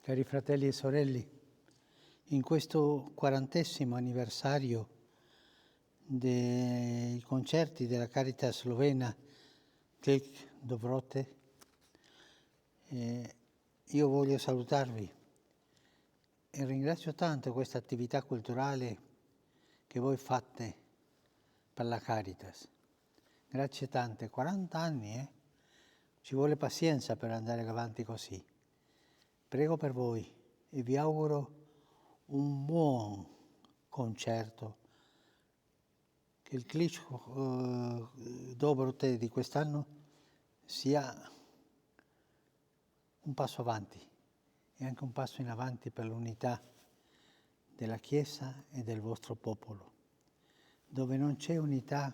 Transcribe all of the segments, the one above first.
Cari fratelli e sorelle, in questo 40° anniversario dei concerti della Caritas Slovena Klik Dobrote, io voglio salutarvi e ringrazio tanto questa attività culturale che voi fate per la Caritas. Grazie tante, 40 anni, ci vuole pazienza per andare avanti così. Prego per voi e vi auguro un buon concerto, che il Klik Dobrote di quest'anno sia un passo avanti e anche un passo in avanti per l'unità della Chiesa e del vostro popolo. Dove non c'è unità,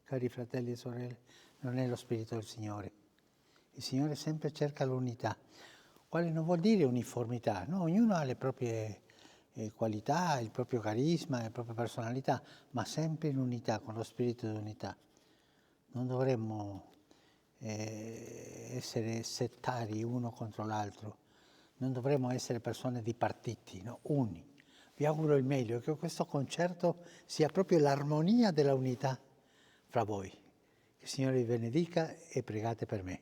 cari fratelli e sorelle, non è lo Spirito del Signore. Il Signore sempre cerca l'unità, quale non vuol dire uniformità, no? Ognuno ha le proprie qualità, il proprio carisma, la propria personalità, ma sempre in unità, con lo spirito di unità. Non dovremmo essere settari uno contro l'altro, non dovremmo essere persone di partiti, no? Uni. Vi auguro il meglio, che questo concerto sia proprio l'armonia della unità fra voi. Che il Signore vi benedica e pregate per me.